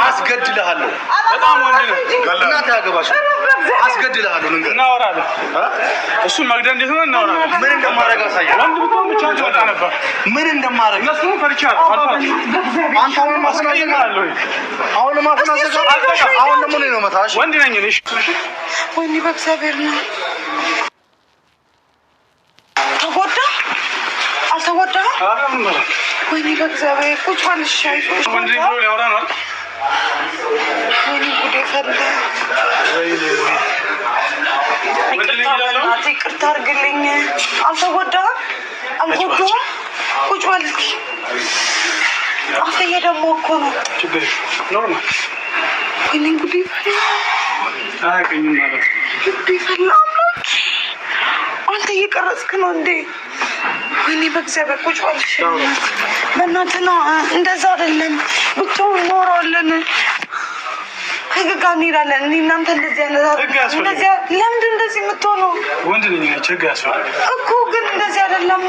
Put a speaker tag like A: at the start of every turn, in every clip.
A: አስገድልሃለሁ በጣም ወንድ ነው እናት ያገባሽ አስገድልሃለሁ እናወራለን እሱን መግደል እንዴት ነው እናወራለን ምን እንደማረጋ ሳይያ ወንድ ብትሆን ብቻ ትወጣ ነበር ምን እንደማረጋ እነሱን ፈርቻለሁ አንተ አሁን ማስቀየማለሁ አሁን ማስናዘጋ አሁን ደግሞ ነው መታሽ ወንድ ነኝ እሺ
B: ወንድ በእግዚአብሔር ነው ተጎዳ አልተጎዳ ወይኔ በእግዚአብሔር ቁጭ ባልሽ አይዞሽ
A: ወንድ ነው ሊያወራ ነው
B: ወይኔ ጉዴ ፈላ ይቅርታ አድርግልኝ አልተጎዳም አልጎዳም ቁጭ ባልሽ አፈየ ደግሞ እኮ ነው
A: ችግር ኖርማል
B: ወይኔ ጉዴ ፈላ
A: አያውቅኝም ማለት
B: ጉዴ ፈላ አንተ እየቀረጽክ ነው እንዴ ወይኔ በእግዚአብሔር ቁጭ ባልሽ በእናትህ ነው እንደዛ አይደለም ብቻውን ኖረዋለን ህግ እንሄዳለን እኔ እናንተ እንደዚህ ለምንድን እንደዚህ የምትሆነው
A: ወንድ ነኝ ችግር ያስፈልግ
B: እኮ ግን እንደዚህ አይደለም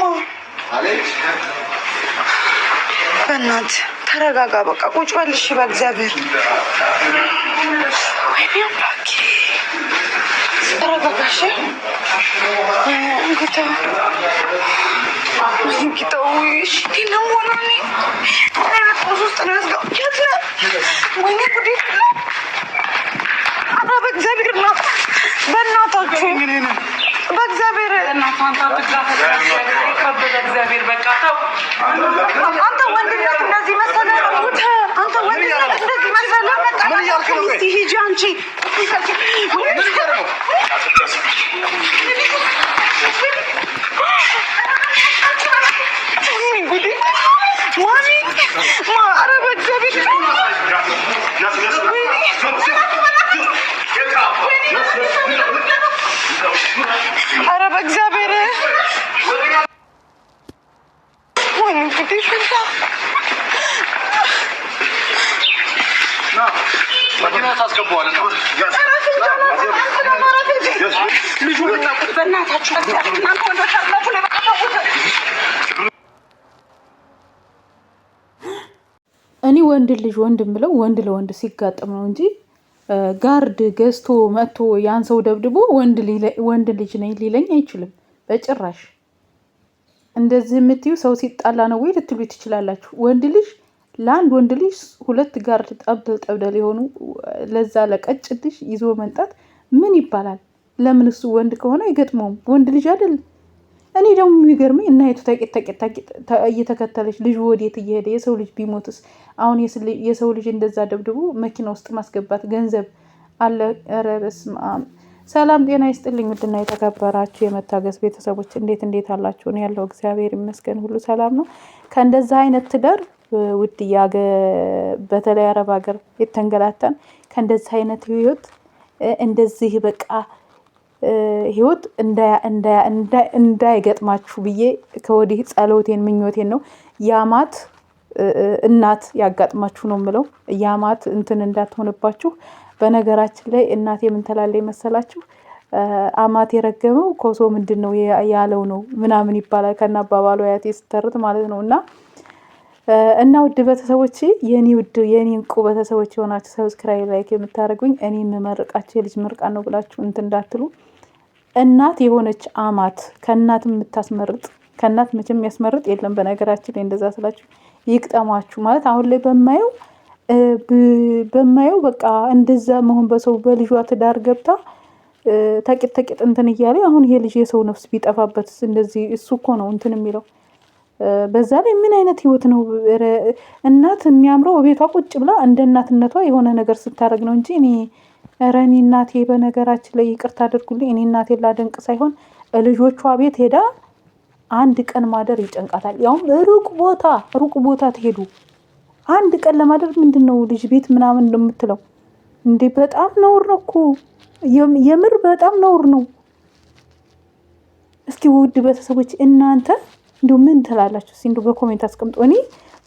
B: በእናትህ ተረጋጋ በቃ ቁጭ ባልሽ በእግዚአብሔር ወይኔ አምላኬ ተረጋጋሽ እንግዲህ እሺ ነው ሆነኒ ውስጥ ነው ያስገባው ወይኔ ጉዴ አባ በእግዚአብሔር ነው በእናታችሁ በእግዚአብሔር እናንተ በእግዚአብሔር በቃ ተው አንተ ወንድነት እንደዚህ መሰለህ አንተ ወንድነት እንደዚህ መሰለህ ምን ያልክ ነው ሂጂ አንቺ ምን ይገርመው ጉዴ ማሚ ኧረ በእግዚአብሔር ኧረ በእግዚአብሔር ወይኔ ጉዴ ፈላ
A: መኪና ታስገባዋለህ
B: ልጁን ልቀቁት በእናታችሁ እናንተ ወንዶች አላችሁ ለበቃታችሁ
C: እኔ ወንድ ልጅ ወንድም ብለው ወንድ ለወንድ ሲጋጠም ነው እንጂ ጋርድ ገዝቶ መጥቶ ያን ሰው ደብድቦ ወንድ ልጅ ነኝ ሊለኝ አይችልም በጭራሽ። እንደዚህ የምትዩ ሰው ሲጣላ ነው ወይ ልትሉ ትችላላችሁ። ወንድ ልጅ ለአንድ ወንድ ልጅ ሁለት ጋርድ ጠብደል የሆኑ ለዛ ለቀጭ ልጅ ይዞ መንጣት ምን ይባላል? ለምን እሱ ወንድ ከሆነ አይገጥመውም? ወንድ ልጅ አይደል? እኔ ደግሞ የሚገርመኝ እናይቱ ታቂት እየተከተለች ልጁ ወዴት እየሄደ የሰው ልጅ ቢሞትስ? አሁን የሰው ልጅ እንደዛ ደብድቦ መኪና ውስጥ ማስገባት ገንዘብ አለ? ኧረ በስመ አብ። ሰላም ጤና ይስጥልኝ ውድና የተከበራችሁ የመታገስ ቤተሰቦች እንዴት አላችሁ? እኔ ያለው እግዚአብሔር ይመስገን ሁሉ ሰላም ነው። ከእንደዛ አይነት ትዳር ውድ በተለይ አረብ ሀገር የተንገላታን ከእንደዛ አይነት ህይወት እንደዚህ በቃ ህይወት እንዳይገጥማችሁ ብዬ ከወዲህ ጸሎቴን ምኞቴን ነው። ያማት እናት ያጋጥማችሁ ነው የምለው። ያማት እንትን እንዳትሆንባችሁ። በነገራችን ላይ እናቴ ምን ትላለች መሰላችሁ? አማት የረገመው ኮሶ ምንድን ነው ያለው ነው ምናምን ይባላል ከና አባባሉ ያቴ ስተርት ማለት ነው። እና ውድ ቤተሰቦቼ የኔ እንቁ ቤተሰቦች የሆናችሁ ሰብስክራይብ ላይክ የምታደርጉኝ እኔ የምመርቃችሁ የልጅ ምርቃን ነው ብላችሁ እንትን እንዳትሉ። እናት የሆነች አማት ከእናት የምታስመርጥ ከእናት መቼም የሚያስመርጥ የለም። በነገራችን ላይ እንደዛ ስላችሁ ይቅጠማችሁ ማለት አሁን ላይ በማየው በቃ እንደዛ መሆን በሰው በልጇ ትዳር ገብታ ተቂጥ እንትን እያለ አሁን ይሄ ልጅ የሰው ነፍስ ቢጠፋበት እንደዚህ እሱ እኮ ነው እንትን የሚለው። በዛ ላይ ምን አይነት ህይወት ነው? እናት የሚያምረው ቤቷ ቁጭ ብላ እንደ እናትነቷ የሆነ ነገር ስታደርግ ነው እንጂ እኔ እናቴ በነገራችን ላይ ይቅርታ አድርጉልኝ፣ እኔ እናቴን ላደንቅ ሳይሆን ልጆቿ ቤት ሄዳ አንድ ቀን ማደር ይጨንቃታል። ያውም ሩቅ ቦታ ትሄዱ አንድ ቀን ለማደር ምንድነው ልጅ ቤት ምናምን እንደምትለው እንዴ! በጣም ነውር ነው እኮ የምር በጣም ነውር ነው። እስኪ ውድ ቤተሰቦች እናንተ እንደው ምን ትላላችሁ? እስኪ እንደው በኮሜንት አስቀምጡ። እኔ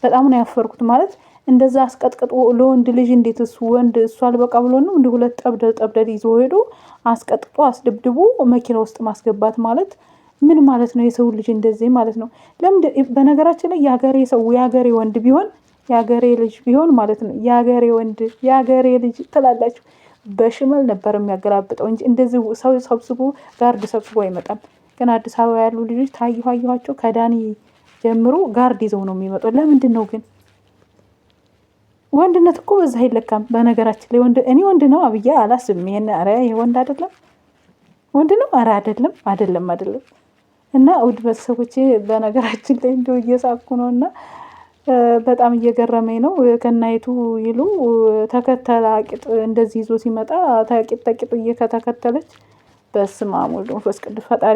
C: በጣም ነው ያፈርኩት ማለት እንደዛ አስቀጥቅጦ ለወንድ ልጅ እንዴት እሱ አልበቃ ብሎ ነው እንደ ሁለት ጠብደል ይዞ ሄዶ አስቀጥጦ አስደብድቦ መኪና ውስጥ ማስገባት ማለት ምን ማለት ነው? የሰው ልጅ እንደዚህ ማለት ነው? ለምን? በነገራችን ላይ የሀገሬ ሰው የሀገሬ ወንድ ቢሆን የሀገሬ ልጅ ቢሆን ማለት ነው የሀገሬ ወንድ የሀገሬ ልጅ ትላላችሁ በሽመል ነበር የሚያገላብጠው እንጂ እንደዚህ ሰው ሰብስቦ ጋርድ ሰብስቦ አይመጣም። ግን አዲስ አበባ ያሉ ልጆች ታየኋቸው ከዳኒ ጀምሮ ጋርድ ይዘው ነው የሚመጣው። ለምንድን ነው ግን? ወንድነት እኮ በዛ አይለካም። በነገራችን ላይ እኔ ወንድ ነው አብዬ አላስብም። ይሄን ኧረ ይሄ ወንድ አይደለም ወንድ ነው ኧረ አይደለም። እና ውድ ቤተሰቦቼ በነገራችን ላይ እንደው እየሳኩ ነው እና በጣም እየገረመኝ ነው። ከናይቱ ይሉ ተከተላ ቂጥ እንደዚህ ይዞ ሲመጣ ታቂጥ እየተከተለች በስመ አብ ወወልድ ወመንፈስ ቅዱስ ፈጣሪ